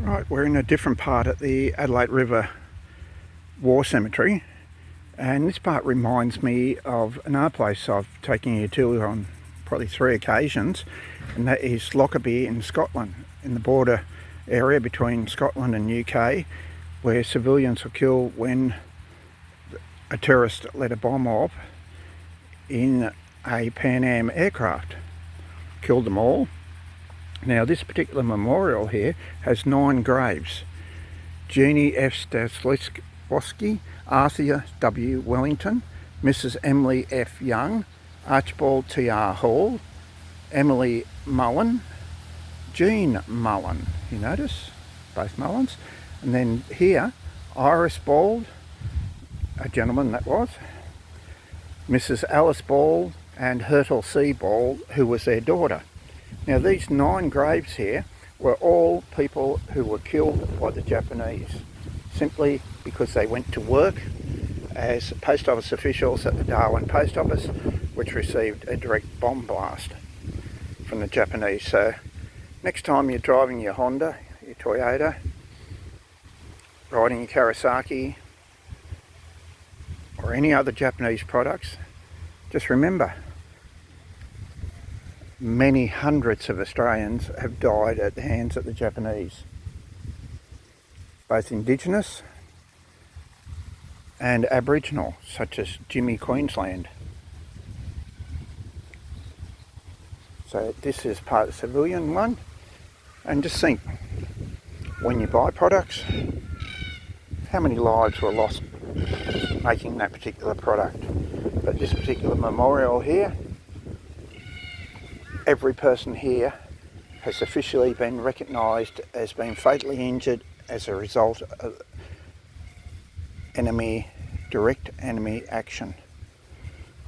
Right, we're in a different part at the Adelaide River War Cemetery, and this part reminds me of another place I've taken you to on probably 3 occasions, and that is Lockerbie in Scotland, in the border area between Scotland and UK, where civilians were killed when a terrorist let a bomb off in a Pan Am aircraft. Killed them all. Now this particular memorial here has 9 graves. Jeannie F. Stanislavski, Arthur W. Wellington, Mrs. Emily F. Young, Archibald T.R. Hall, Emily Mullen, Jean Mullen, you notice, both Mullens. And then here, Iris Bald, a gentleman that was, Mrs. Alice Bald and Hyrtle C. Bald, who was their daughter. Now these 9 graves here were all people who were killed by the Japanese, simply because they went to work as post office officials at the Darwin Post Office, which received a direct bomb blast from the Japanese. So next time you're driving your Honda, your Toyota, riding your Kawasaki or any other Japanese products, just remember, many hundreds of Australians have died at the hands of the Japanese, both Indigenous and Aboriginal, such as Jimmy Queensland. So this is part of the civilian one, and just think, when you buy products, how many lives were lost making that particular product. But this particular memorial here, every person here has officially been recognised as being fatally injured as a result of direct enemy action,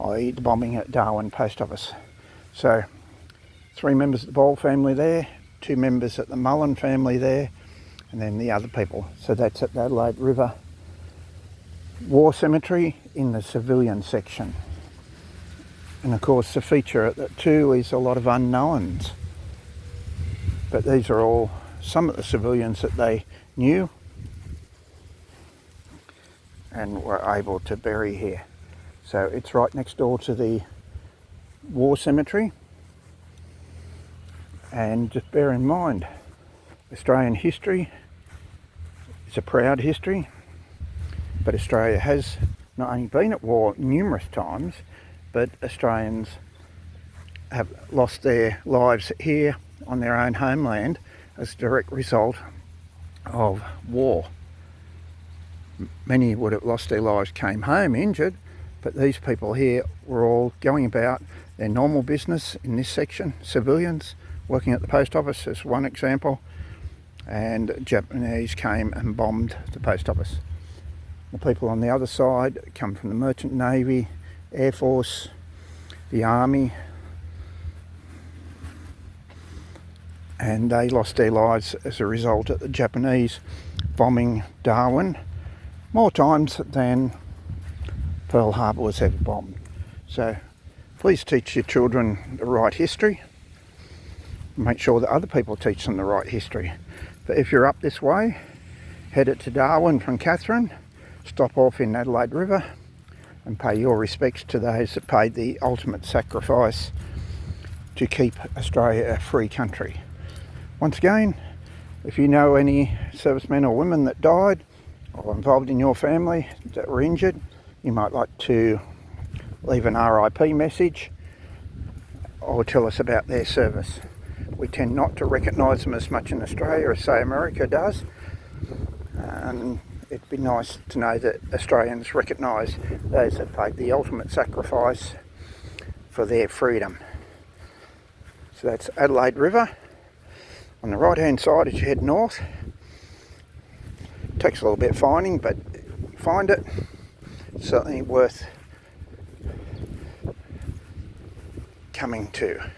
i.e. the bombing at Darwin Post Office. So 3 members of the Ball family there, 2 members at the Mullen family there, and then the other people. So that's at the Adelaide River War Cemetery in the civilian section. And of course the feature at that too is a lot of unknowns. But these are all some of the civilians that they knew and were able to bury here. So it's right next door to the war cemetery. And just bear in mind, Australian history is a proud history, but Australia has not only been at war numerous times, but Australians have lost their lives here on their own homeland as a direct result of war. Many would have lost their lives, came home injured, but these people here were all going about their normal business in this section. Civilians working at the post office is one example, and Japanese came and bombed the post office. The people on the other side come from the Merchant Navy, Air Force, the Army, and they lost their lives as a result of the Japanese bombing Darwin more times than Pearl Harbor was ever bombed. So please teach your children the right history. Make sure that other people teach them the right history. But if you're up this way, headed to Darwin from Katherine, stop off in Adelaide River and pay your respects to those that paid the ultimate sacrifice to keep Australia a free country. Once again, if you know any servicemen or women that died or involved in your family that were injured, you might like to leave an RIP message or tell us about their service. We tend not to recognise them as much in Australia as, say, America does. And it'd be nice to know that Australians recognise those that paid the ultimate sacrifice for their freedom. So that's Adelaide River. On the right hand side as you head north. It takes a little bit of finding, but you find it. It's certainly worth coming to.